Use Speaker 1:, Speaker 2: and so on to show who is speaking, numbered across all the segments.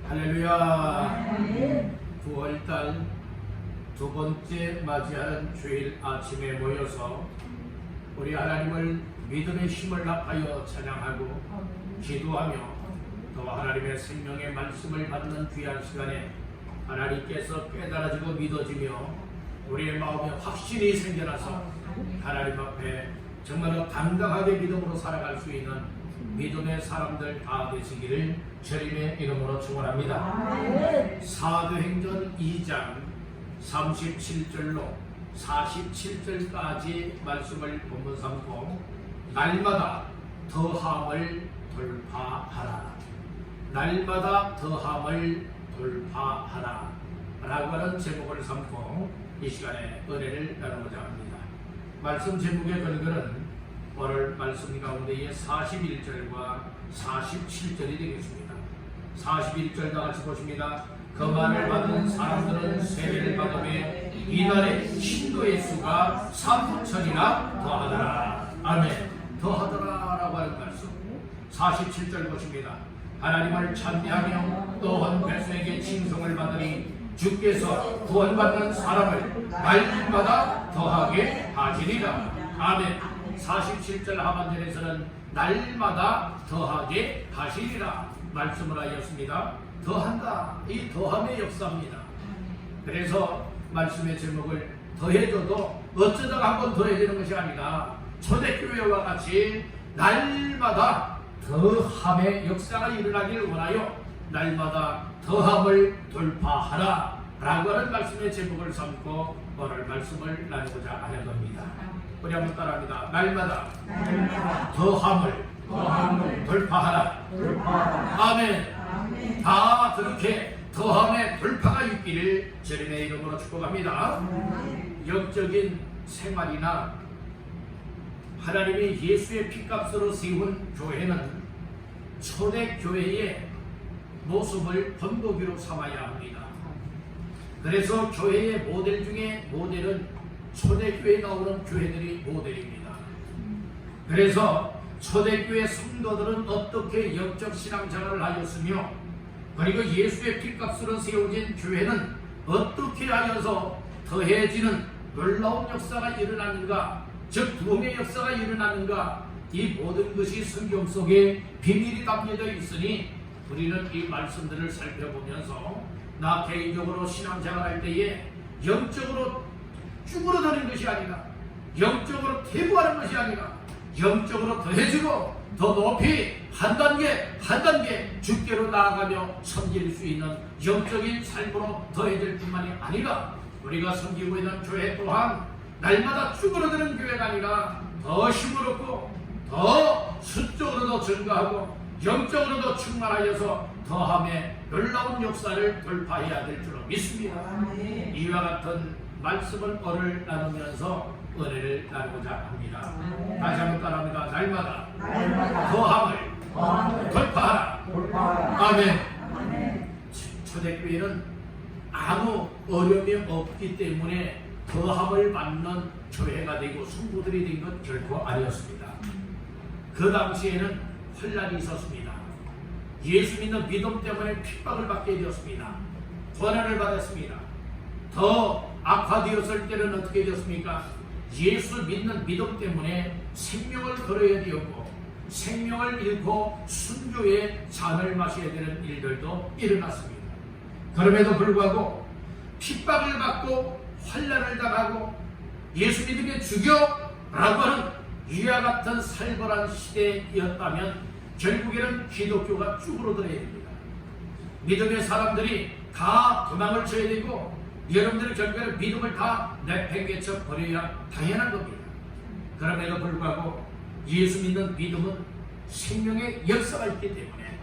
Speaker 1: 할렐루야. 9월달 두 번째 맞이하는 주일 아침에 모여서 우리 하나님을 믿음의 힘을 합하여 찬양하고 기도하며 또 하나님의 생명의 말씀을 받는 귀한 시간에 하나님께서 깨달아지고 믿어지며 우리의 마음에 확신이 생겨나서 하나님 앞에 정말로 당당하게 믿음으로 살아갈 수 있는 믿음의 사람들 다 되시기를 주님의 이름으로 축원합니다. 사도행전 2장 37절로 47절까지 말씀을 본문 삼고 날마다 더함을 돌파하라, 날마다 더함을 돌파하라 라고 하는 제목을 삼고 이 시간에 은혜를 나누고자 합니다. 말씀 제목의 근거는 오늘 말씀 가운데의 41절과 47절이 되겠습니다. 41절 다 같이 보십니다. 그 말을 받은 사람들은 세례를 받으며 이날에 신도의 수가 3천이나 더하더라. 아멘. 더하더라 라고 하는 말씀. 47절 보십니다. 하나님을 찬미하며 또한 백성에게 칭송을 받으니 주께서 구원받는 사람을 날마다 더하게 하시리라. 아멘. 47절 하반절에서는 날마다 더하게 하시리라 말씀을 하였습니다. 더한다. 이 더함의 역사입니다. 그래서 말씀의 제목을 더해줘도 어쩌다가 한번 더해지는 것이 아니라 초대교회와 같이 날마다 더함의 역사가 일어나기를 원하여 날마다 더함을 돌파하라 라고 하는 말씀의 제목을 삼고 오늘 말씀을 나누고자 하는 겁니다. 우리 한번 따라합니다. 날마다 더함을 돌파하라. 아멘. 다 그렇게 더함의 돌파가 있기를 주님의 이름으로 축복합니다. 영적인 생활이나 하나님이 예수의 피값으로 세운 교회는 초대교회의 모습을 본보기로 삼아야 합니다. 그래서 교회의 모델 중에 모델은 초대교회에 나오는 교회들이 모델입니다. 그래서 초대교회 성도들은 어떻게 영적 신앙생활을 하였으며 그리고 예수의 피값으로 세워진 교회는 어떻게 하여서 더해지는 놀라운 역사가 일어나는가, 즉 부흥의 역사가 일어나는가, 이 모든 것이 성경 속에 비밀이 담겨져 있으니 우리는 이 말씀들을 살펴보면서 나 개인적으로 신앙생활할 때에 영적으로 쭈그러드는 것이 아니라, 영적으로 퇴보하는 것이 아니라 영적으로 더해지고 더 높이 한 단계 한 단계 주께로 나아가며 섬길 수 있는 영적인 삶으로 더해질 뿐만이 아니라 우리가 섬기고 있는 교회 또한 날마다 쭈그러드는 교회가 아니라 더 힘을 얻고 더 수적으로도 증가하고 영적으로도 충만하여서 더함의 놀라운 역사를 돌파해야 될 줄로 믿습니다. 이와 같은 말씀을 오늘 나누면서 은혜를 나누고자 합니다. 다시 한번 따라합니다. 날마다 더함을 돌파하라. 아멘. 초대교회는 아무 어려움이 없기 때문에 더함을 받는 교회가 되고 성도들이 된 것 결코 아니었습니다. 그 당시에는 혼란이 있었습니다. 예수 믿는 믿음 때문에 핍박을 받게 되었습니다. 고난을 받았습니다. 더 악화되었을 때는 어떻게 되었습니까? 예수 믿는 믿음 때문에 생명을 걸어야 되었고 생명을 잃고 순교의 잔을 마셔야 되는 일들도 일어났습니다. 그럼에도 불구하고 핍박을 받고 환난을 당하고 예수 믿음의 주교라고 하는 이와 같은 살벌한 시대였다면 결국에는 기독교가 쭈그러들어야 됩니다. 믿음의 사람들이 다 도망을 쳐야 되고 여러분들의 결국에는 믿음을 다 내팽개쳐 버려야 당연한 겁니다. 그럼에도 불구하고 예수 믿는 믿음은 생명의 역사가 있기 때문에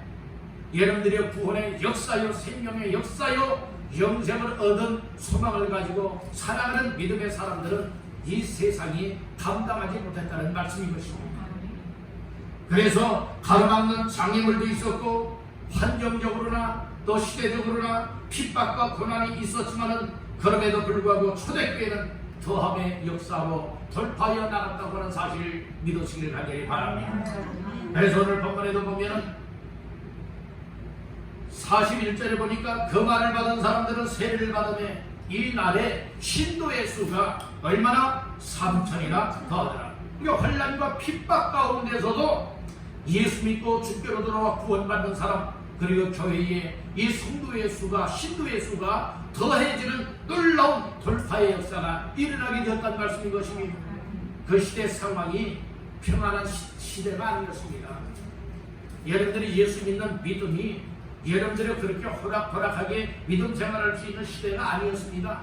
Speaker 1: 여러분들의 구원의 역사요, 생명의 역사요, 영생을 얻은 소망을 가지고 살아가는 믿음의 사람들은 이 세상이 감당하지 못했다는 말씀인 것입니다. 그래서 가로막는 장애물도 있었고 환경적으로나 또 시대적으로나 핍박과 고난이 있었지만은 그럼에도 불구하고 초대교회는 더함의 역사로 돌파하여 나갔다고 하는 사실을 믿으시기를 간절히 바랍니다. 그래서 오늘 본문에도 보면은 41절에 보니까 그 말을 받은 사람들은 세례를 받으며 이 날에 신도의 수가 얼마나 3천이나 더하더라. 그러니까 환난과 핍박 가운데서도 예수 믿고 주께로 돌아와 구원받는 사람, 그리고 교회에 이 성도의 수가, 신도의 수가 더해지는 놀라운 돌파의 역사가 일어나게 되었다는 말씀인 것입니다. 그 시대 상황이 평안한 시대가 아니었습니다. 여러분들이 예수 믿는 믿음이 여러분들이 그렇게 호락호락하게 믿음 생활할 수 있는 시대가 아니었습니다.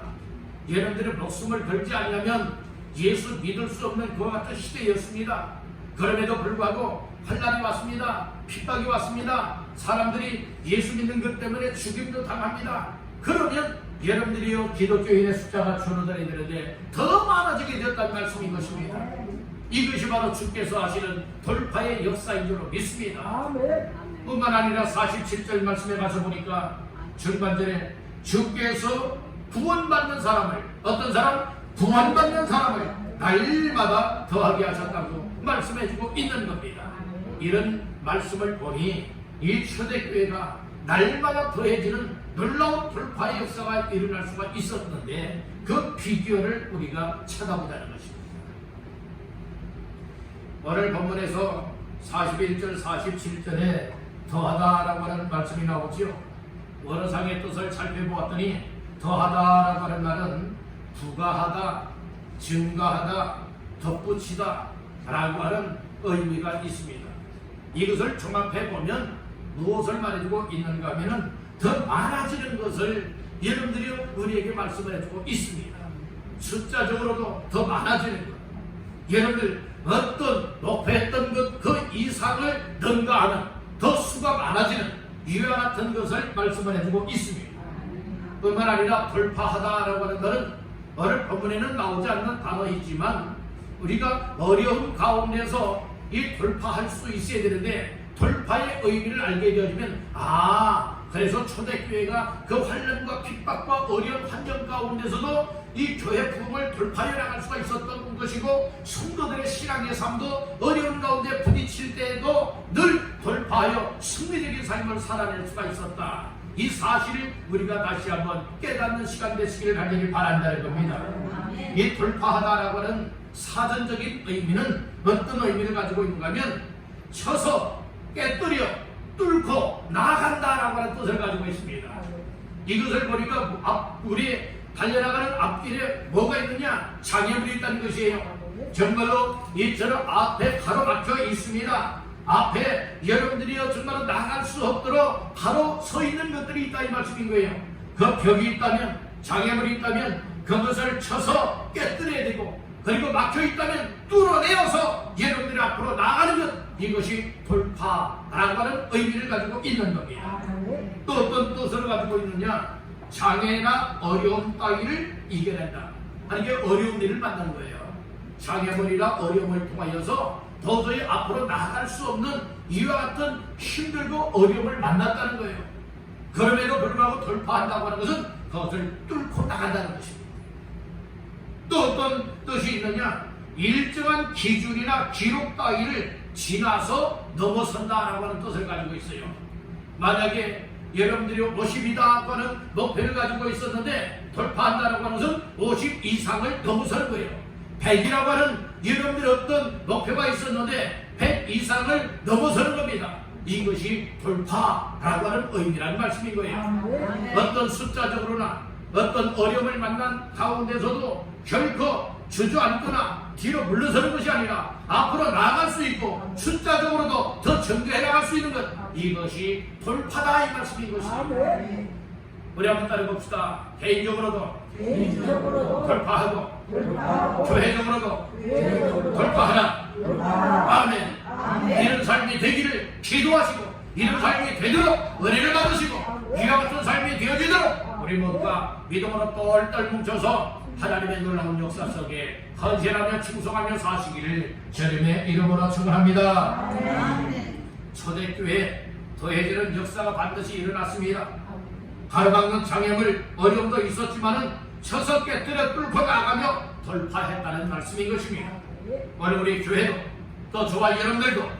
Speaker 1: 여러분들의 목숨을 걸지 않으면 예수 믿을 수 없는 그와 같은 시대였습니다. 그럼에도 불구하고 환난이 왔습니다. 핍박이 왔습니다. 사람들이 예수 믿는 것 때문에 죽임도 당합니다. 그러면 여러분들이요 기독교인의 숫자가 줄어들어야 되는데 더 많아지게 되었다는 말씀인 것입니다. 이것이 바로 주께서 하시는 돌파의 역사인 줄로 믿습니다. 뿐만 아니라 47절 말씀에 가서 보니까 중반절에 주께서 구원받는 사람을, 어떤 사람? 구원받는 사람을 날마다 더하게 하셨다고 말씀해주고 있는 겁니다. 이런 말씀을 보니 이 초대교회가 날마다 더해지는 놀라운 돌파의 역사가 일어날 수가 있었는데 그 비결을 우리가 찾아보자는 것입니다. 오늘 본문에서 41절, 47절에 더하다라고 하는 말씀이 나오죠. 원어상의 뜻을 살펴보았더니 더하다라고 하는 말은 부가하다, 증가하다, 덧붙이다 라고 하는 의미가 있습니다. 이것을 종합해보면 무엇을 말해주고 있는가 하면 더 많아지는 것을 여러분들이 우리에게 말씀을 해주고 있습니다. 숫자적으로도 더 많아지는 것, 여러분들 어떤 목표했던 것 그 이상을 능가하는 더 수가 많아지는 이와 같은 것을 말씀을 해주고 있습니다. 뿐만 아니라 돌파하다라고 하는 것은 오늘 본문에는 나오지 않는 단어이지만 우리가 어려운 가운데서 이 돌파할 수 있어야 되는데 돌파의 의미를 알게 되어지면 그래서 초대교회가 그 환난과 핍박과 어려운 환경 가운데서도 이 교회 부흥을 돌파해 나갈 수가 있었던 것이고 성도들의 신앙의 삶도 어려운 가운데 부딪힐 때에도 늘 돌파하여 승리적인 삶을 살아낼 수가 있었다. 이 사실을 우리가 다시 한번 깨닫는 시간 되시길 간절히 바란다는 겁니다. 이 돌파하다라고 하는 사전적인 의미는 어떤 의미를 가지고 있는가 하면 쳐서 깨뜨려 뚫고 나아간다라고 하는 뜻을 가지고 있습니다. 이것을 보니까 우리 달려나가는 앞길에 뭐가 있느냐? 장애물이 있다는 것이에요. 정말로 이처럼 앞에 가로막혀 있습니다. 앞에 여러분들이요 정말로 나갈 수 없도록 바로 서 있는 것들이 있다 이 말씀인 거예요. 그 벽이 있다면, 장애물이 있다면 그것을 쳐서 깨뜨려야 되고, 그리고 막혀 있다면 뚫어내어서 여러분들이 앞으로 나가는 것, 이것이 돌파라고 하는 의미를 가지고 있는 겁니다. 또 어떤 뜻을 가지고 있느냐? 장애나 어려움 따위를 이겨낸다. 이게 어려운 일을 만난 거예요. 장애물이나 어려움을 통하여서 도저히 앞으로 나아갈 수 없는 이와 같은 힘들고 어려움을 만났다는 거예요. 그럼에도 불구하고 돌파한다고 하는 것은 그것을 뚫고 나간다는 것입니다. 또 어떤 뜻이 있느냐? 일정한 기준이나 기록 따위를 지나서 넘어선다라고 하는 뜻을 가지고 있어요. 만약에 여러분들이 50이다 하는 목표를 가지고 있었는데 돌파한다라고 하는 것은 50 이상을 넘어서는 거예요. 100이라고 하는 여러분들이 어떤 목표가 있었는데 100 이상을 넘어서는 겁니다. 이것이 돌파라고 하는 의미라는 말씀인 거예요. 어떤 숫자적으로나 어떤 어려움을 만난 가운데서도 결코 주저앉거나 뒤로 물러서는 것이 아니라 앞으로 나아갈 수 있고 숫자적으로도 더 전개해 나갈 수 있는 것, 이것이 돌파다 이 말씀인 것입니다. 우리 한번 따라봅시다. 개인적으로도 돌파하고 교회적으로도 돌파하라. 아멘. 이런 삶이 되기를 기도하시고 이런 삶이 되도록 은혜를 받으시고 이와 같은 삶이 되어지도록 우리 모두가 믿음으로 똘똘 뭉쳐서 하나님의 놀라운 역사 속에 헌신하며 충성하며 사시기를 주님의 이름으로 축원합니다. 초대교회 더해지는 역사가 반드시 일어났습니다. 가로막는 장애물 어려움도 있었지만은 쳐서 깨뜨려 뚫고 나가며 돌파했다는 말씀인 것입니다. 오늘 우리 교회도 또 저와 여러분들도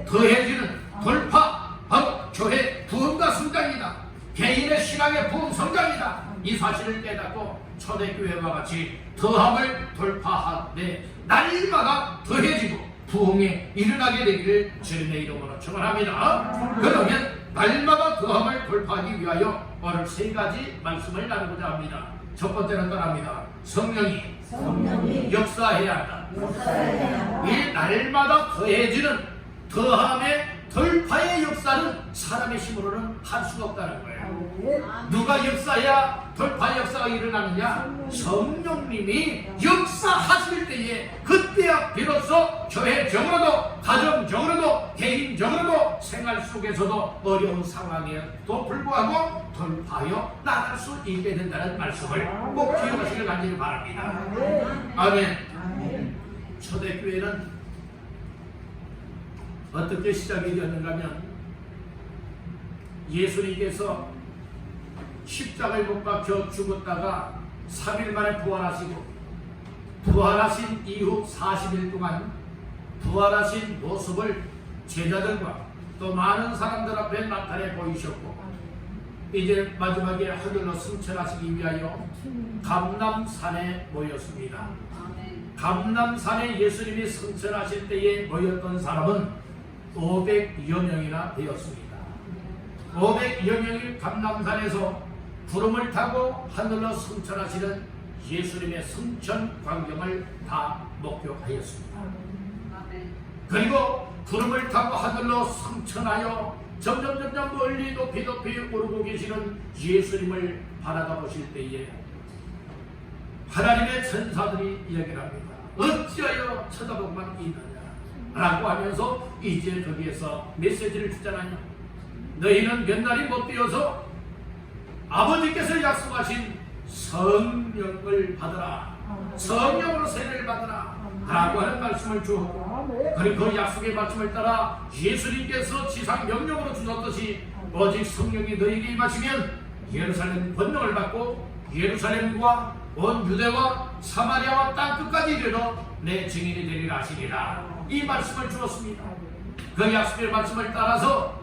Speaker 1: 더해지는 돌파, 바로 교회 부흥과 성장이다. 개인의 신앙의 부흥 성장이다. 이 사실을 깨닫고 초대교회와 같이 더함을 돌파하되 날마다 더해지고 부흥에 일어나게 되기를 주님의 이름으로 축원합니다. 그러면 날마다 더함을 돌파하기 위하여 오늘 세 가지 말씀을 나누고자 합니다. 첫 번째는 떠납니다. 성령이 역사해야 한다. 이 날마다 더해지는 더함의 돌파의 역사는 사람의 힘으로는 할 수가 없다는 거예요. 누가 역사해야 돌파 역사가 일어나느냐? 성령님이 역사하실 때에 그때야 비로소 교회적으로도 가정적으로도 개인적으로도 생활 속에서도 어려운 상황에도 불구하고 돌파하여 나갈 수 있게 된다는 말씀을 꼭 기억하시길 간절히 바랍니다. 아멘. 초대교회는 어떻게 시작이 되었는가 하면 예수님께서 십자가에 못 박혀 죽었다가 3일 만에 부활하시고 부활하신 이후 40일 동안 부활하신 모습을 제자들과 또 많은 사람들 앞에 나타내 보이셨고 이제 마지막에 하늘로 승천하시기 위하여 감람산에 모였습니다. 감람산에 예수님이 승천하실 때에 모였던 사람은 500여 명이나 되었습니다. 500여 명이 감람산에서 구름을 타고 하늘로 승천하시는 예수님의 승천 광경을 다 목격하였습니다. 그리고 구름을 타고 하늘로 승천하여 점점 멀리 높이 오르고 계시는 예수님을 바라다 보실 때에 하나님의 천사들이 이야기를 합니다. 어찌하여 쳐다보고만 있느냐 라고 하면서 이제 거기에서 메시지를 주잖아요. 너희는 몇 날이 못 되어서 아버지께서 약속하신 성령을 받으라, 성령으로 세례를 받으라 라고 하는 말씀을 주었고, 그리고 그 약속의 말씀을 따라 예수님께서 지상 명령으로 주셨듯이 오직 성령이 너희에게 임하시면 예루살렘 권능을 받고 예루살렘과 온 유대와 사마리아와 땅끝까지 이르러 내 증인이 되리라 하시리라, 이 말씀을 주었습니다. 그 약속의 말씀을 따라서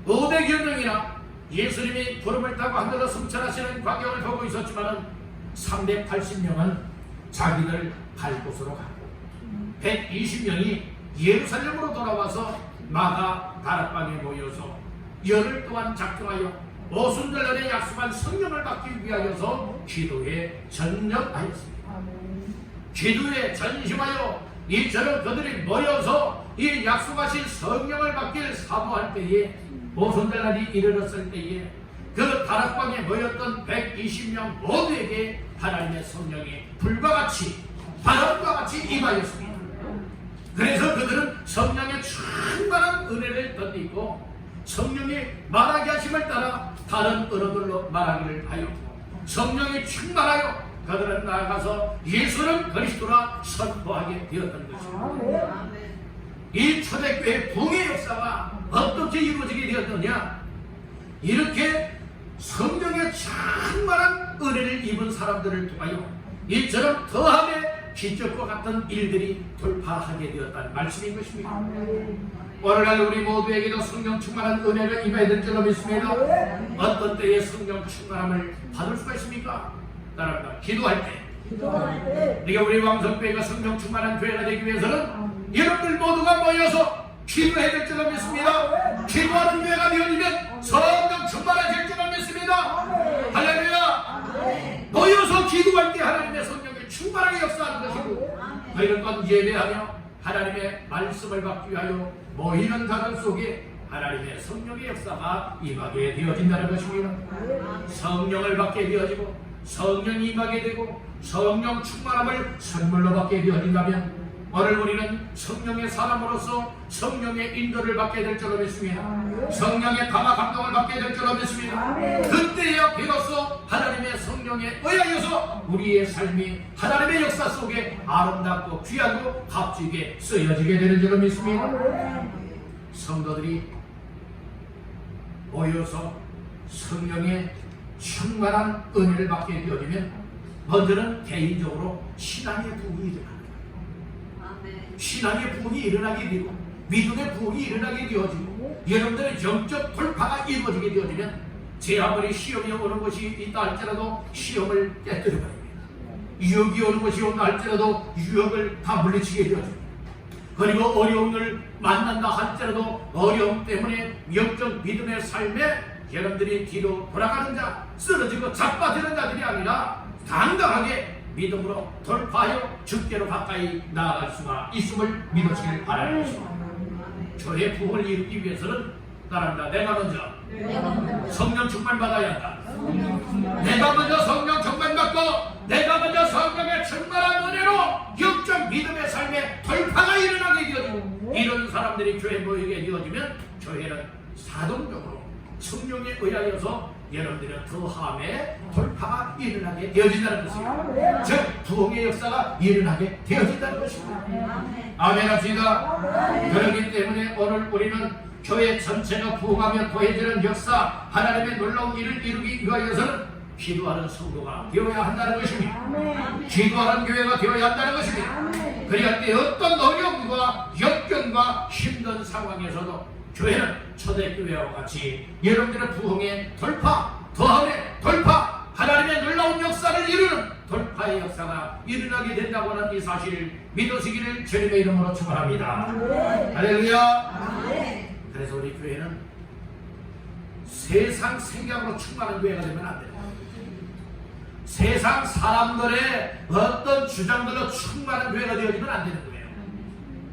Speaker 1: 500여 명이나 예수님이 구름을 타고 하늘로 승천하시는 광경을 보고 있었지만 380명은 자기들 갈 곳으로 갔고 120명이 예루살렘으로 돌아와서 마가 다락방에 모여서 열흘 동안 작정하여 오순절날에 약속한 성령을 받기 위하여서 기도에 전념하였습니다. 기도에 전심하여 이처럼 그들이 모여서 이 약속하신 성령을 받길 사모할 때에 오순절날이 이르렀을 때에 그 다락방에 모였던 120명 모두에게 하나님의 성령이 불과 같이 바람과 같이 임하였습니다. 그래서 그들은 성령의 충만한 은혜를 덧입고 성령이 말하게 하심을 따라 다른 언어들로 말하기를 하였고 성령이 충만하여 그들은 나아가서 예수는 그리스도라 선포하게 되었던 것입니다. 이 초대교회 부흥의 역사가 어떻게 이루어지게 되었느냐? 이렇게 성령의 충만한 은혜를 입은 사람들을 통하여 이처럼 더함의 기적과 같은 일들이 돌파하게 되었다는 말씀인 것입니다. 오늘날 우리 모두에게도 성령 충만한 은혜를 입어야 될 줄로 믿습니다. 어떤 때에 성령 충만함을 받을 수가 있습니까? 따라합니다. 기도할 때 우리가 우리 왕성교회가 성령 충만한 교회가 되기 위해서는 여러분들 모두가 모여서 기도해야 될 줄로 믿습니다. 기도하는 교회가 되어지면 성령 충만해질 줄로 믿습니다. 할렐루야. 모여서 기도할 때 하나님의 성령이 충만하게 역사하는 것이고 이런 건 예배하며 하나님의 말씀을 받기 위하여 모이는 자들 속에 하나님의 성령의 역사가 임하게 되어진다는 것입니다. 성령을 받게 되어지고 성령이 임하게 되고 성령 충만함을 선물로 받게 되어진다면 오늘 우리는 성령의 사람으로서 성령의 인도를 받게 될 줄로 믿습니다. 성령의 감화 감동을 받게 될 줄로 믿습니다. 그때야 비로소 하나님의 성령에 의하여서 우리의 삶이 하나님의 역사 속에 아름답고 귀하고 값지게 쓰여지게 되는 줄로 믿습니다. 성도들이 모여서 성령의 충만한 은혜를 받게 되어지면 먼저는 개인적으로 신앙의 부흥이 일어납니다. 신앙의 부흥이 일어나게 되고 믿음의 부흥이 일어나게 되어지고 여러분들의 영적 돌파가 이루어지게 되어지면 제 아무리 시험이 오는 것이 있다 할지라도 시험을 깨뜨려 버립니다. 유혹이 오는 것이 온다 할지라도 유혹을 다 물리치게 되어집니다. 그리고 어려움을 만난다 할지라도 어려움 때문에 영적 믿음의 삶에 여러분들이 뒤로 돌아가는 자, 쓰러지고 자빠지는 자들이 아니라 당당하게 믿음으로 돌파하여 주께로 가까이 나아갈 수가 있음을 믿으시길 바라는 것입니다. 저의 부흥을 이루기 위해서는 따릅니다. 내가 먼저 성령 충만받아야 한다. 내가 먼저 성령 충만받고 내가 먼저 성령의 충만한 은혜로 영적 믿음의 삶에 돌파가 일어나게 되어지고 이런 사람들이 교회에 모이게 되어지면 교회는 자동적으로 성령에 의하여서 여러분들의 더함에 돌파가 일어나게 되어진다는 것입니다. 즉 부흥의 역사가 일어나게 되어진다는 것입니다. 아멘 합시다. 그렇기 때문에 오늘 우리는 교회 전체가 부흥하며 더해지는 역사, 하나님의 놀라운 일을 이루기 위하여서는 기도하는 성도가 되어야 한다는 것입니다. 기도하는 교회가 되어야 한다는 것입니다. 그리할 때 어떤 어려움과 역경과 힘든 상황에서도 교회는 초대교회와 같이 여러분들의 부흥의 돌파, 더함의 돌파, 하나님의 놀라운 역사를 이루는 돌파의 역사가 일어나게 된다고 하는 이 사실을 믿으시기를 주님의 이름으로 축원합니다. 할렐루야. 그래서 우리 교회는 세상 생각으로 충만한 교회가 되면 안 됩니다. 세상 사람들의 어떤 주장들로 충만한 교회가 되어지면 안 되는 거예요.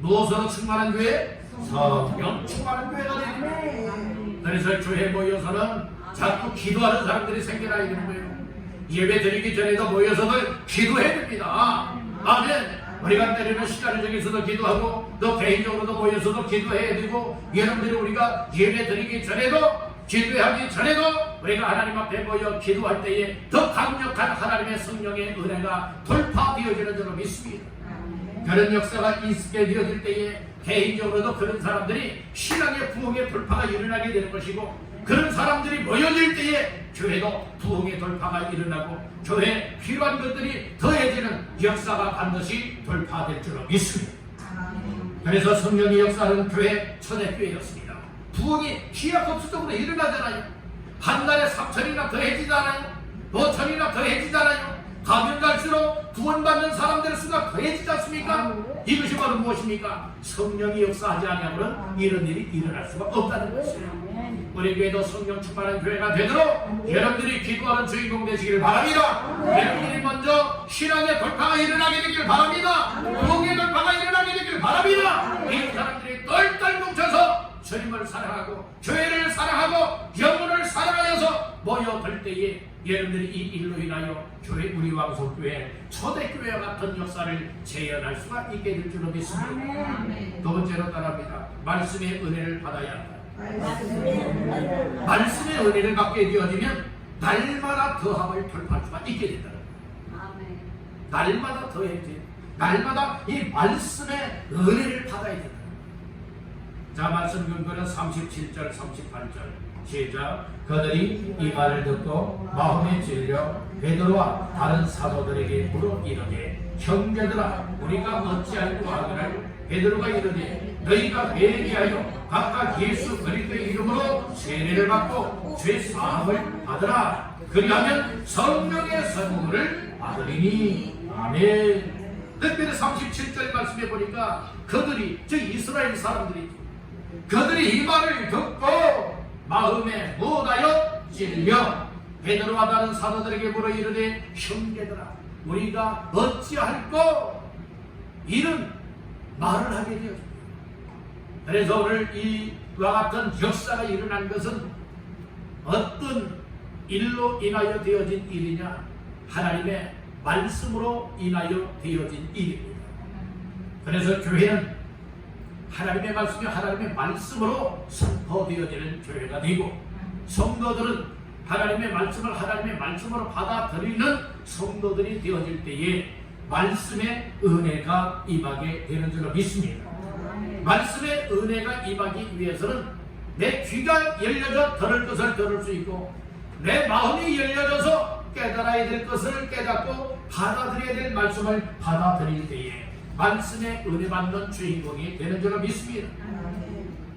Speaker 1: 무엇으로 충만한 교회? 성령 충만한 교회가 됩니다. 그래서 교회에 모여서는 자꾸 기도하는 사람들이 생겨나야 되는 거예요. 예배 드리기 전에도 모여서도 기도해야 됩니다. 아멘. 우리가 때리는 시간을 정해서도 기도하고 또 개인적으로도 모여서도 기도해야 되고 여러분들이 우리가 예배 드리기 전에도 기도하기 전에도 우리가 하나님 앞에 모여 기도할 때에 더 강력한 하나님의 성령의 은혜가 돌파되어지는 줄로 믿습니다. 그런 역사가 있게 되어질 때에 개인적으로도 그런 사람들이 신앙의 부흥의 돌파가 일어나게 되는 것이고 그런 사람들이 모여질 때에 교회도 부흥의 돌파가 일어나고 교회에 필요한 것들이 더해지는 역사가 반드시 돌파될 줄로 믿습니다. 그래서 성령의 역사는 교회 초대교회였습니다. 부흥이 기하급수적으로 일어나잖아요. 한 달에 3천이나 더해지잖아요. 5천이나 더해지잖아요. 가면 갈수록 구원받는 사람들의 수가 더해지지 않습니까? 이것이 바로 무엇입니까? 성령이 역사하지 않으면 이런 일이 일어날 수가 없다는 것이에요. 우리 교회도 성령 충만한 교회가 되도록 여러분들이 기도하는 주인공 되시기를 바랍니다. 여러분들이 먼저 신앙의 돌파가 일어나게 되기를 바랍니다. 부흥의 돌파가 일어나게 되기를 바랍니다. 이 사람들이 똘똘 뭉쳐서 주님을 사랑하고 교회를 사랑하고 영혼을 사랑하여서 모여들 때에 여러분들이 이 일로 인하여 교회 우리 왕성교회 초대교회와 같은 역사를 재현할 수가 있게 될 줄로 믿습니다. 두 번째로 따라합니다. 말씀의 은혜를 받아야 한다. 말씀의 은혜를 받게 되어지면 날마다 더함을 돌파할 수가 있게 된다는 거예요. 날마다 더해지 날마다 이 말씀의 은혜를 받아야 된다. 자, 말씀 근거는 37절 38절 시작. 그들이 이 말을 듣고 마음에 찔려 베드로와 다른 사도들에게 물어 이르되 형제들아 우리가 어찌할꼬 하기를. 베드로가 이르되 너희가 회개하여 각각 예수 그리스도의 이름으로 세례를 받고 죄 사함을 받으라. 그리하면 성령의 선물을 받으리니. 아멘. 특별히 37절 말씀해 보니까 그들이 즉 이스라엘 사람들이 그들이 이 말을 듣고 마음에 못하여 찔려 베드로와 다른 사도들에게 물어 이르되 형제들아 우리가 어찌할꼬 이런 말을 하게 되었습니다. 그래서 오늘 이와 같은 역사가 일어난 것은 어떤 일로 인하여 되어진 일이냐? 하나님의 말씀으로 인하여 되어진 일입니다. 그래서 교회는 하나님의 말씀이 하나님의 말씀으로 선포되어지는 교회가 되고 성도들은 하나님의 말씀을 하나님의 말씀으로 받아들이는 성도들이 되어질 때에 말씀의 은혜가 임하게 되는 줄로 믿습니다. 말씀의 은혜가 임하기 위해서는 내 귀가 열려져 들을 것을 들을 수 있고 내 마음이 열려져서 깨달아야 될 것을 깨닫고 받아들여야 될 말씀을 받아들일 때에 말씀의 은혜 받는 주인공이 되는 줄로 믿습니다.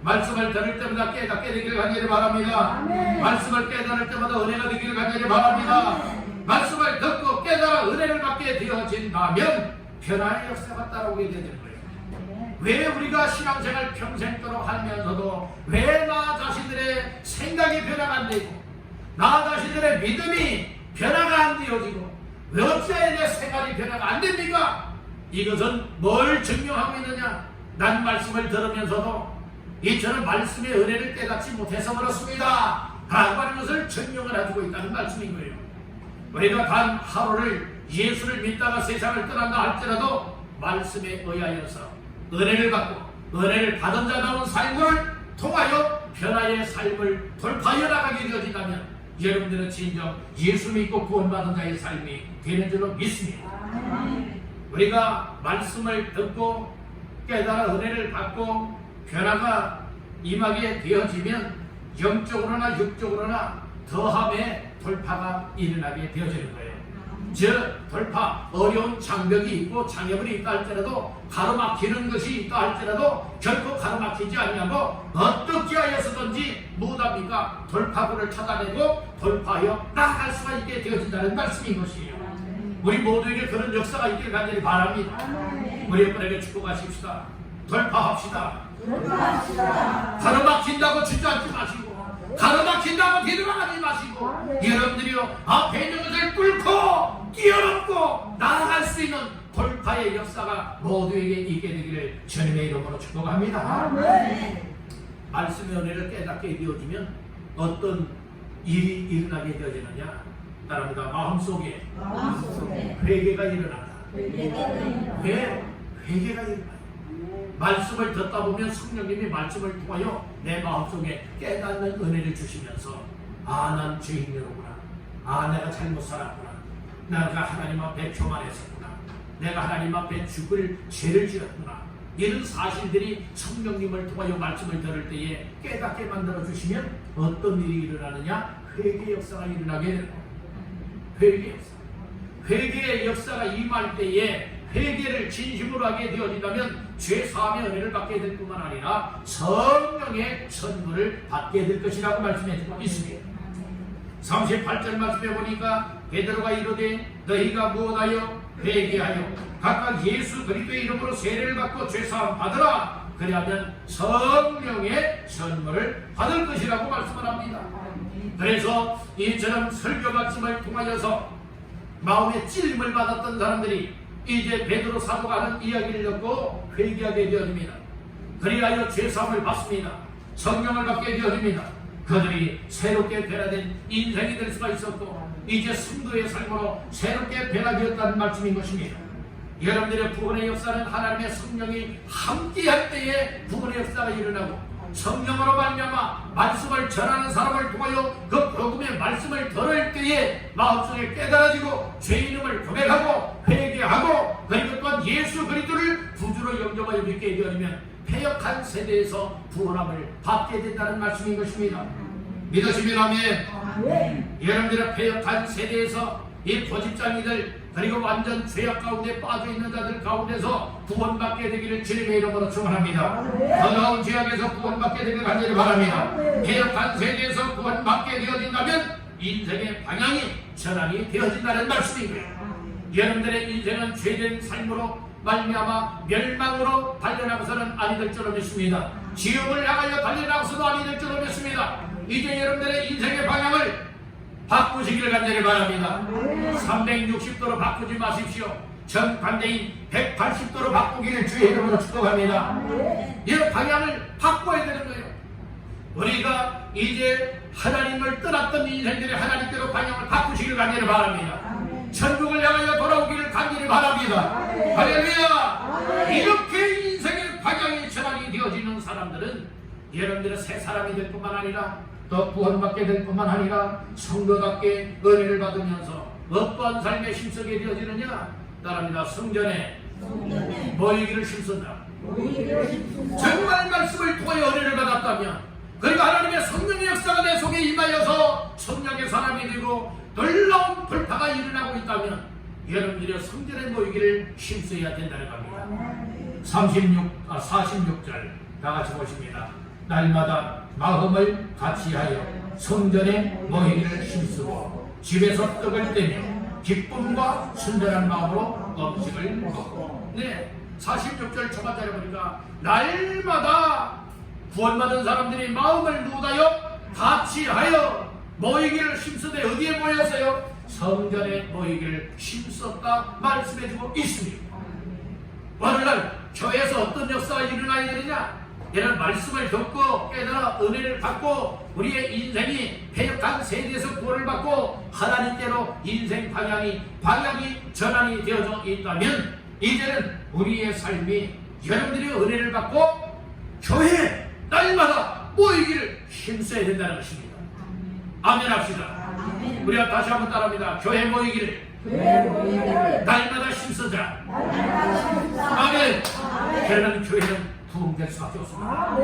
Speaker 1: 말씀을 들을 때마다 깨닫게 되기를 간절히 바랍니다. 말씀을 깨달을 때마다 은혜가 되기를 간절히 바랍니다. 말씀을 듣고 깨달아 은혜를 받게 되어진다면 변화의 역사가 따라오게 되는 거예요. 왜 우리가 신앙생활 평생도록 하면서도 왜 나 자신들의 생각이 변화가 안 되고 나 자신들의 믿음이 변화가 안 되어지고 왜 어찌하여 내 생활이 변화가 안 됩니까? 이것은 뭘 증명하고 있느냐? 난 말씀을 들으면서도 저는 말씀의 은혜를 깨닫지 못해서 그렇습니다 라고 하는 것을 증명을 해주고 있다는 말씀인 거예요. 우리가 단 하루를 예수를 믿다가 세상을 떠난다 할지라도 말씀에 의하여서 은혜를 받고 은혜를 받은 자다운 삶을 통하여 변화의 삶을 돌파해 나가게 되어진다면 여러분들은 진정 예수 믿고 구원받은 자의 삶이 되는 줄로 믿습니다. 우리가 말씀을 듣고 깨달아 은혜를 받고 변화가 임하게 되어지면 영적으로나 육적으로나 더함의 돌파가 일어나게 되어지는 거예요. 즉 돌파, 어려운 장벽이 있고 장애물이 있다 할지라도 가로막히는 것이 있다 할지라도 결코 가로막히지 아니하고 어떻게 하여서든지 무엇합니까? 돌파구를 찾아내고 돌파하여 나아갈 수가 있게 되어진다는 말씀인 것이에요. 우리 모두에게 그런 역사가 있기를 간절히 바랍니다. 우리 여러분에게 축복하십시다. 돌파합시다. 가로막힌다고 주저앉지 마시고 가로막힌다고 뒤돌아가지 마시고 여러분들이요 앞에 있는 것을 뚫고 뛰어넘고 나아갈 수 있는 돌파의 역사가 모두에게 있게 되기를 주님의 이름으로 축복합니다. 말씀의 은혜를 깨닫게 되어지면 어떤 일이 일어나게 되어지느냐? 따릅니다. 마음속에 회개가 일어난다. 왜? 회개가 일어나요. 말씀을 듣다 보면 성령님이 말씀을 통하여 내 마음속에 깨닫는 은혜를 주시면서 난 죄인이로구나. 내가 잘못 살았구나. 내가 하나님 앞에 교만했었구나. 내가 하나님 앞에 죽을 죄를 지었구나. 이런 사실들이 성령님을 통하여 말씀을 들을 때에 깨닫게 만들어 주시면 어떤 일이 일어나느냐? 회개 역사가 일어나게 되는 겁니다. 회개 역사. 회개의 역사가 임할 때에 회개를 진심으로 하게 되어진다면 죄 사함의 은혜를 받게 될 뿐만 아니라 성령의 선물을 받게 될 것이라고 말씀해 주고 있습니다. 38절 말씀해 보니까 베드로가 이르되 너희가 무엇하여 회개하여 각각 예수 그리스도의 이름으로 세례를 받고 죄 사함 받으라. 그리하면 성령의 선물을 받을 것이라고 말씀을 합니다. 그래서 이처럼 설교 말씀을 통하여서 마음의 찔림을 받았던 사람들이 이제 베드로 사도가 하는 이야기를 듣고 회개하게 되어집니다. 그리하여 죄사함을 받습니다. 성령을 받게 되어집니다. 그들이 새롭게 변화된 인생이 될 수가 있었고 이제 성도의 삶으로 새롭게 변화되었다는 말씀인 것입니다. 여러분들의 구원의 역사는 하나님의 성령이 함께할 때에 구원의 역사가 일어나고 성령으로 말미암아 말씀을 전하는 사람을 통하여 그 복음의 말씀을 들을 때에 마음속에 깨달아지고 죄인임을 고백하고 회개하고 그리고 또한 예수 그리스도를 구주로 영접하여 믿게 되어지면 패역한 세대에서 구원함을 받게 된다는 말씀인 것입니다. 믿으시면 아멘. 여러분들의 패역한 세대에서 이 고집장이들 그리고 완전 죄악 가운데 빠져있는 자들 가운데서 구원받게 되기를 주님의 이름으로 축원합니다. 더 나은 죄악에서 구원받게 되기를 간절히 바랍니다. 패역한 세대에서 구원받게 되어진다면 인생의 방향이 전환이 되어진다는 말씀이고요. 여러분들의 인생은 죄된 삶으로 말미암아 멸망으로 달려나가서는 아니 될 줄로 믿습니다. 지옥을 향하여 달려나가서도 아니 될 줄로 믿습니다. 이제 여러분들의 인생의 방향을 바꾸시기를 간절히 바랍니다. 360도로 바꾸지 마십시오. 정반대인 180도로 바꾸기를 주의 이름으로 축복합니다. 이 방향을 바꿔야 되는 거예요. 우리가 이제 하나님을 떠났던 인생들의 하나님께로 방향을 바꾸시기를 간절히 바랍니다. 천국을 향하여 돌아오기를 간절히 바랍니다. 할렐루야! 이렇게 인생의 방향이 전환이 되어지는 사람들은 여러분들의 새 사람이 될 뿐만 아니라 또 구원받게 될 뿐만 아니라 성도답게 은혜를 받으면서 어떠한 삶에 힘쓰게 되어지느냐? 따릅니다. 성전에 모이기를 힘쓴다. 정말 말씀을 통해 은혜를 받았다면 그리고 하나님의 성령의 역사가 내 속에 임하여서 성령의 사람이 되고 놀라운 돌파가 일어나고 있다면 여러분들이 성전에 모이기를 힘써야 된다는 겁니다. 46절 다 같이 보십니다. 날마다 마음을 같이하여 성전에 모이기를 힘쓰고 집에서 떡을 떼며 기쁨과 순전한 마음으로 음식을 먹고. 네, 46절 초반절에 보니까 날마다 구원받은 사람들이 마음을 누다여 같이하여 모이기를 힘쓰되 어디에 모였어요? 성전에 모이기를 힘썼다 말씀해주고 있습니다. 오늘날 교회에서 어떤 역사가 일어나야 되느냐? 이런 말씀을 듣고 깨달아 은혜를 받고 우리의 인생이 패역한 세대에서 구원을 받고 하나님께로 인생 방향이 전환이 되어져 있다면 이제는 우리의 삶이 여러분들이 은혜를 받고 교회에 날마다 모이기를 힘써야 된다는 것입니다. 아멘 합시다. 우리가 다시 한번 따라합니다. 교회 모이기를 날마다 힘쓰자. 아멘. 그러면 교회는 부흥될 수밖에 없습니다.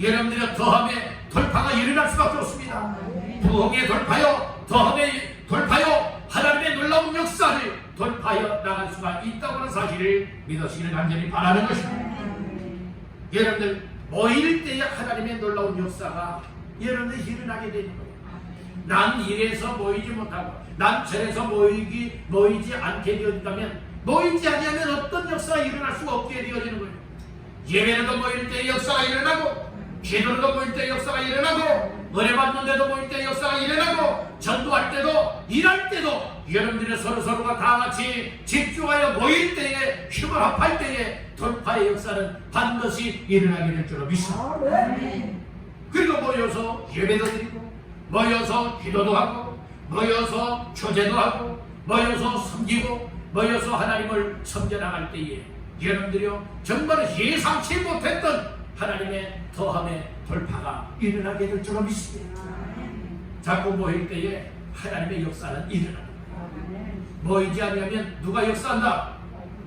Speaker 1: 여러분들의 더함에 돌파가 일어날 수밖에 없습니다. 부흥에 돌파요, 더함에 돌파요, 하나님의 놀라운 역사를 돌파하여 나갈 수가 있다고 하는 사실을 믿으시기를 간절히 바라는 것입니다. 여러분들 모일 때에 하나님의 놀라운 역사가 여러분들이 일어나게 되는 거예요. 난 이래서 모이지 못하고 난 저래서 모이지 않게 되었다면 모이지 아니하면 어떤 역사가 일어날 수가 없게 되어지는 거예요. 예배로도 모일 때 역사가 일어나고 기도로도 모일 때 역사가 일어나고 은혜 받는 데도 모일 때 역사가 일어나고 전도할 때도 일할 때도 여러분들의 서로가 다 같이 집중하여 모일 때에 힘을 합할 때에 돌파의 역사는 반드시 일어나게 될 줄로 믿습니다. 그리고 모여서 예배도 드리고 모여서 기도도 하고 모여서 교제도 하고 모여서 섬기고 모여서 하나님을 섬겨나갈 때에 여러분들이요 정말 예상치 못했던 하나님의 더함의 돌파가 일어나게 될 줄로 믿습니다. 자꾸 모일 때에 하나님의 역사는 일어납니다. 모이지 않으면 누가 역사한다?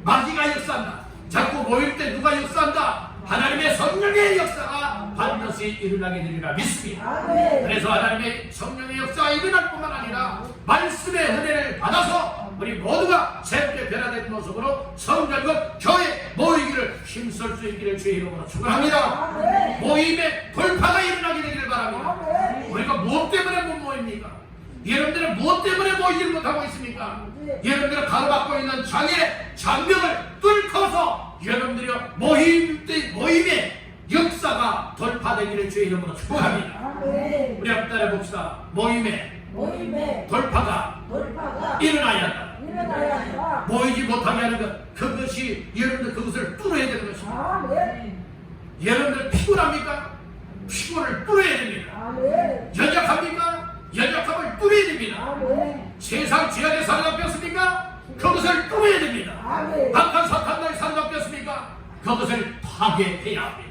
Speaker 1: 마귀가 역사한다. 자꾸 모일 때 누가 역사한다? 하나님의 성령의 역사가 반드시 일어나게 되리라 믿습니다. 그래서 하나님의 성령의 역사가 일어날 뿐만 아니라 말씀의 은혜를 받아서 우리 모두가 새롭게 변화된 모습으로 성전과 교회 모이기를 힘쓸 수 있기를 주의 이름으로 축원합니다. 모임의 돌파가 일어나게 되기를 바랍니다. 우리가 무엇 때문에 못 모입니까? 여러분들은 무엇 때문에 모이지를 못하고 있습니까? 여러분들은 가로막고 있는 장벽을 뚫고서 여러분들이 모임의 역사가 돌파되기를 주의 이름으로 축복합니다. 우리 한번 따라해봅시다. 모임의 돌파가 일어나야 한다. 모이지 못하게 하는 것, 그것이 여러분들 그것을 뚫어야 되는 것입니다. 여러분들 피곤합니까? 피곤을 뚫어야 됩니다. 연약합니까? 연약함을 뚫어야 됩니다. 세상 죄악의 사랑을 뺐습니까? 그것을 뚫어야 됩니다. 악한 사탄의 사랑을 뺐습니까? 그것을 파괴해야 합니다.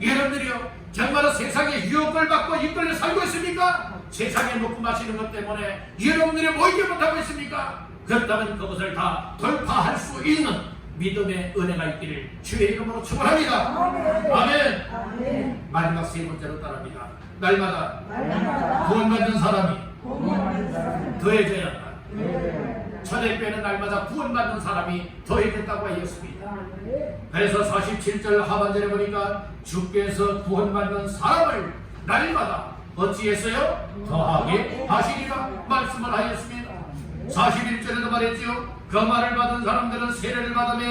Speaker 1: 여러분들이요 정말로 세상의 유혹을 받고 이끌려 살고 있습니까? 세상에 먹고 마시는 것 때문에 여러분들이 모이지 못하고 있습니까? 그렇다면 그것을 다 돌파할 수 있는 믿음의 은혜가 있기를 주의 이름으로 축원합니다. 아멘. 마지막 세 번째로 따릅니다. 날마다 구원받는 사람이 더해져야 한다. 초대교회는 날마다 구원받는 사람이 더해졌다고 하였습니다. 그래서 47절 하반절에 보니까 주께서 구원받는 사람을 날마다 어찌했어요? 더하게 하시리라 말씀을 하였습니다. 41절에도 말했죠. 그 말을 받은 사람들은 세례를 받으며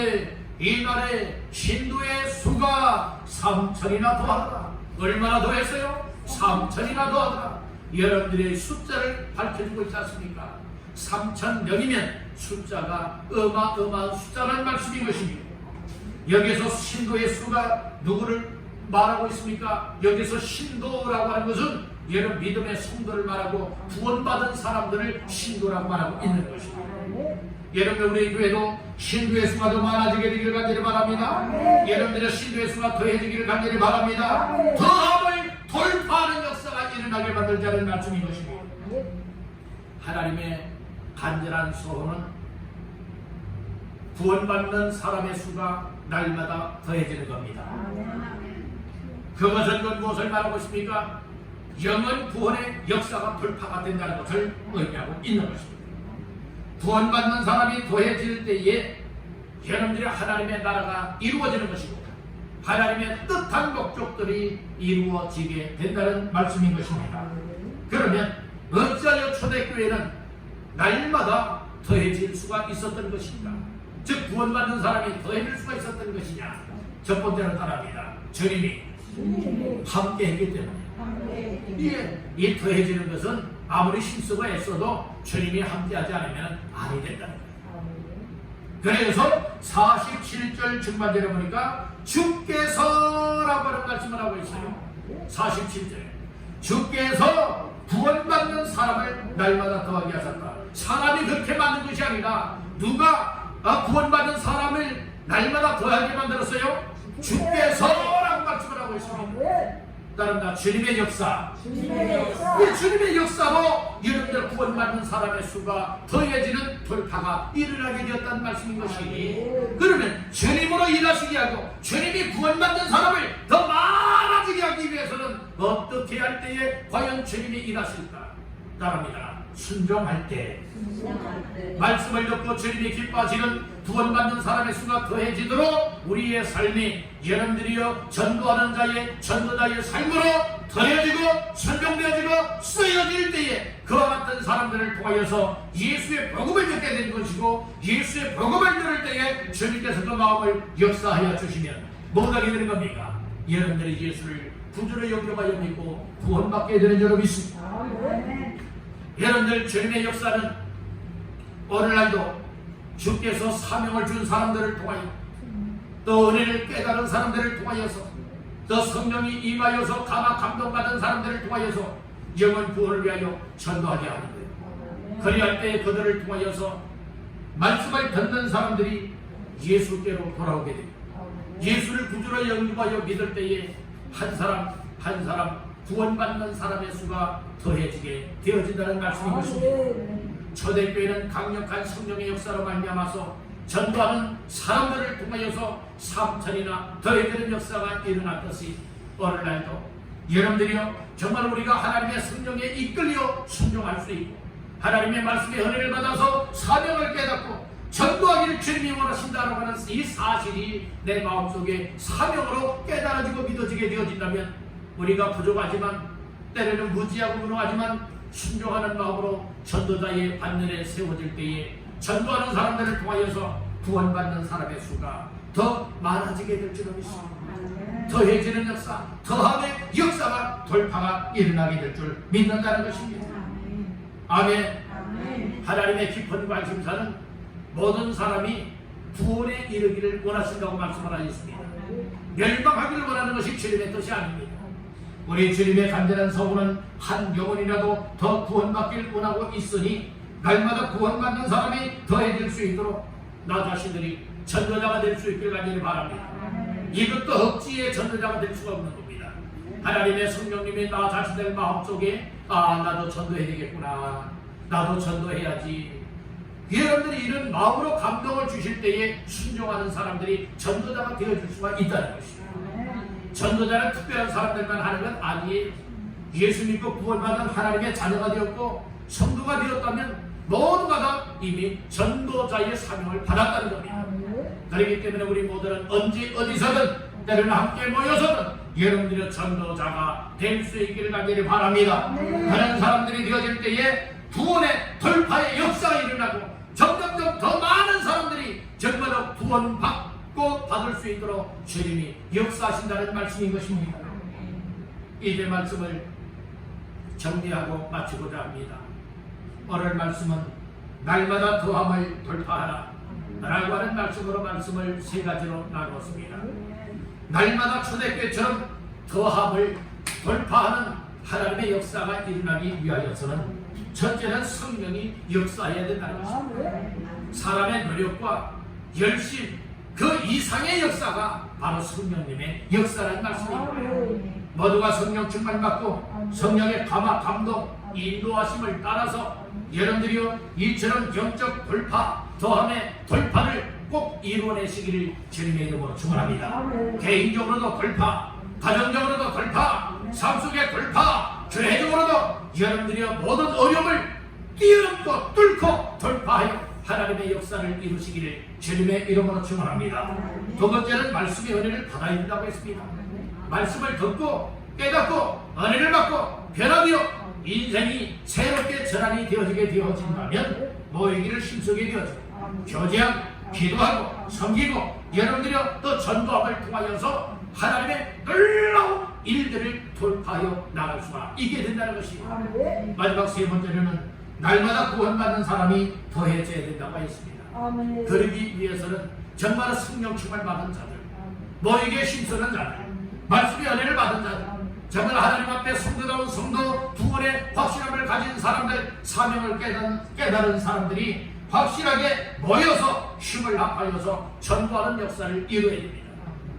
Speaker 1: 이날에 신도의 수가 3천이나 더하더라. 얼마나 더했어요? 3천이나 더하더라. 여러분들의 숫자를 밝혀주고 있지 않습니까? 3,000명이면 숫자가 어마어마한 숫자라는 말씀인 것입니다. 여기서 신도의 수가 누구를 말하고 있습니까? 여기서 신도라고 하는 것은 여러분 믿음의 성도를 말하고 구원받은 사람들을 신도라고 말하고 있는 것입니다. 여러분 우리 교회도 신도의 수가 더 많아지게 되기를 간절히 바랍니다. 여러분들의 신도의 수가 더해지기를 간절히 바랍니다. 더함을 돌파하는 역사가 일어나게 만들자는 말씀인 것입니다. 하나님의 간절한 소원은 구원받는 사람의 수가 날마다 더해지는 겁니다. 그것은 무엇을 말하고 있습니까? 영원 구원의 역사가 돌파가 된다는 것을 의미하고 있는 것입니다. 구원받는 사람이 더해질 때에 여러분들의 하나님의 나라가 이루어지는 것이고 하나님의 뜻한 목적들이 이루어지게 된다는 말씀인 것입니다. 그러면 어찌하여 초대교회는 날마다 더해질 수가 있었던 것인가? 즉 구원받는 사람이 더해질 수가 있었던 것이냐? 첫 번째로 따라합니다. 주님이 함께 했기 때문에. 이 더해지는 것은 아무리 힘쓰고 애써도 주님이 함께하지 않으면 아니 된다는 거예요. 그래서 47절 중반절에 보니까 주께서라고 하는 말씀을 하고 있어요. 47절에 주께서 구원받는 사람을 날마다 더하게 하셨다. 사람이 그렇게 만든 것이 아니라 누가 구원받는 사람을 날마다 더하게 만들었어요? 주께서라고 말씀을 하고 있습니다. 따른다. 주님의 역사. 이 주님의 역사로 여러분들 구원받는 사람의 수가 더해지는 돌파가 일어나게 되었다는 말씀인 것이니, 그러면 주님으로 일하시게 하고 주님이 구원받는 사람을 더 많아지게 하기 위해서는 어떻게 할 때에 과연 주님이 일하실까? 따릅니다. 순종할 때, 말씀을 듣고 주님이 기뻐하시는 구원받는 사람의 수가 더해지도록 우리의 삶이 여러분들이여 전도하는 자의 전도자의 삶으로 더해지고 순종되어지고 쓰여질 때에 그와 같은 사람들을 통하여서 예수의 복음을 듣게 되는 것이고, 예수의 복음을 들을 때에 주님께서 그 마음을 역사하여 주시면 뭐하게 되는 겁니까? 여러분들이 예수를 구주로 영접하여 믿고 구원받게 되는 줄 믿습니다. 여러분들 주님의 역사는 오늘날도 주께서 사명을 준 사람들을 통하여, 또 은혜를 깨달은 사람들을 통하여서, 또 성령이 임하여서 감동받은 사람들을 통하여서 영혼 구원을 위하여 전도하게 하는 거예요. 그리할 때 그들을 통하여서 말씀을 듣는 사람들이 예수께로 돌아오게 됩니다. 예수를 구주로 영접하여 믿을 때에 한 사람 한 사람 구원받는 사람의 수가 더해지게 되어진다는 말씀인 것입니다. 초대교회는 강력한 성령의 역사로 말미암아서 전도하는 사람들을 통하여서 3천이나 더해지는 역사가 일어났듯이 오늘날도 여러분들이요 정말 우리가 하나님의 성령에 이끌려 순종할 수 있고 하나님의 말씀의 은혜를 받아서 사명을 깨닫고 전도하기를 주님이 원하신다고 하는 이 사실이 내 마음속에 사명으로 깨달아지고 믿어지게 되어진다면, 우리가 부족하지만 때로는 무지하고 무능하지만 순종하는 마음으로 전도자의 반열에 세워질 때에 전도하는 사람들을 통하여서 구원받는 사람의 수가 더 많아지게 될 줄로 믿습니다. 더해지는 역사, 더함의 역사가 돌파가 일어나게 될 줄 믿는다는 것입니다. 아멘. 하나님의 깊은 관심사는 모든 사람이 구원에 이르기를 원하신다고 말씀을 하셨습니다. 멸망하기를 원하는 것이 주님의 뜻이 아닙니다. 우리 주님의 간절한 서구는 한 영혼이라도 더 구원받기를 원하고 있으니 날마다 구원받는 사람이 더해질 수 있도록 나 자신들이 전도자가 될 수 있기를 간절히 바랍니다. 이것도 억지의 전도자가 될 수가 없는 겁니다. 하나님의 성령님이 나 자신들 마음속에 나도 전도해야 되겠구나, 나도 전도해야지, 여러분들이 이런 마음으로 감동을 주실 때에 순종하는 사람들이 전도자가 되어줄 수가 있다는 것입니다. 전도자는 특별한 사람들만 하는 건 아니에요. 예수 믿고 구원받은 하나님의 자녀가 되었고 성도가 되었다면 모두가 다 이미 전도자의 사명을 받았다는 겁니다. 그렇기 때문에 우리 모두는 언제 어디서든 때로는 함께 모여서든 여러분들의 전도자가 될 수 있기를 간절히 바랍니다. 그런 사람들이 되어질 때에 구원의 돌파의 역사가 일어나고 점점점 더 많은 사람들이 정말로 구원받고 받을 수 있도록 주님이 역사하신다는 말씀인 것입니다. 이제 말씀을 정리하고 마치고자 합니다. 오늘 말씀은 날마다 더함을 돌파하라 라고 하는 말씀으로 말씀을 세 가지로 나누었습니다. 날마다 초대교회처럼 더함을 돌파하는 하나님의 역사가 일어나기 위하여서는 첫째는 성령이 역사해야 된다는 것입니다. 사람의 노력과 열심, 그 이상의 역사가 바로 성령님의 역사라는 말씀입니다. 모두가 성령 충만받고 성령의 감동, 인도하심을 따라서 여러분들이요 이처럼 영적 돌파, 더함의 돌파를 꼭 이루어내시기를 주님의 이름으로 축원합니다. 개인적으로도 돌파, 가정적으로도 돌파, 삶 속의 돌파, 교회적으로도 여러분들이 모든 어려움을 뛰어넘고 뚫고 돌파하여 하나님의 역사를 이루시기를 주님의 이름으로 축원합니다. 두 번째는 말씀의 은혜를 받아야 된다고 했습니다. 말씀을 듣고 깨닫고 은혜를 받고 변화되어 인생이 새롭게 전환이 되어지게 되어진다면 모이기를 힘쓰게 되어지고 교제하고 기도하고 섬기고 여러분들이 또 전도함을 통하여서 하나님의 놀라운 일들을 돌파하여 나갈 수가 있게 된다는 것입니다. 마지막 세 번째로는 날마다 구원받는 사람이 더해져야 된다고 했습니다. 그러기 위해서는 정말 성령 충만 받은 자들, 모이기에 힘쓰는 자들, 말씀의 은혜를 받은 자들, 정말 하나님 앞에 성도다운 성도 구원의 확실함을 가진 사람들, 사명을 깨달은 사람들이 확실하게 모여서 힘을 합하여서 전도하는 역사를 이루어야 됩니다.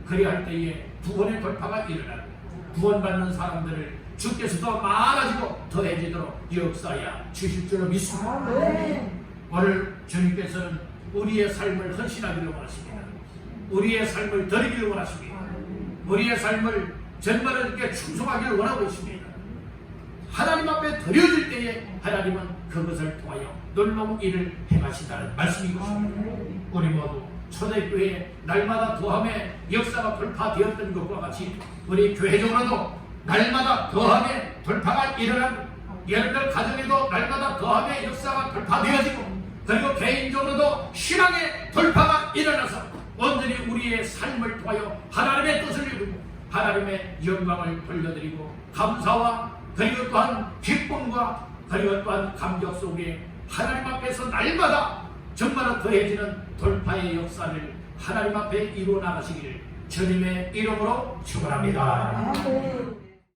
Speaker 1: 그리할 때에 구원의 돌파가 일어나고 구원받는 사람들을 주께서도 많아지고 더해지도록 역사야 주실 줄로 믿습니다. 오늘 주님께서는 우리의 삶을 헌신하기를 원하십니다. 우리의 삶을 드리기를 원하십니다. 우리의 삶을 정말 이렇게 충성하기를 원하고 있습니다. 하나님 앞에 드려질 때에 하나님은 그것을 통하여 놀라운 일을 행하신다는 말씀인 것입니다. 우리 모두 초대교회 날마다 더함의 역사가 돌파되었던 것과 같이 우리 교회적으로도 날마다 더함의 돌파가 일어나고 여러분들 가정에도 날마다 더함의 역사가 돌파되어지고 그리고 개인적으로도 신앙의 돌파가 일어나서 온전히 우리의 삶을 통하여 하나님의 뜻을 이루고 하나님의 영광을 돌려드리고 감사와 그리고 또한 기쁨과 그리고 또한 감격 속에 하나님 앞에서 날마다 정말 더해지는 돌파의 역사를 하나님 앞에 이루어 나가시기를 주님의 이름으로 축원합니다.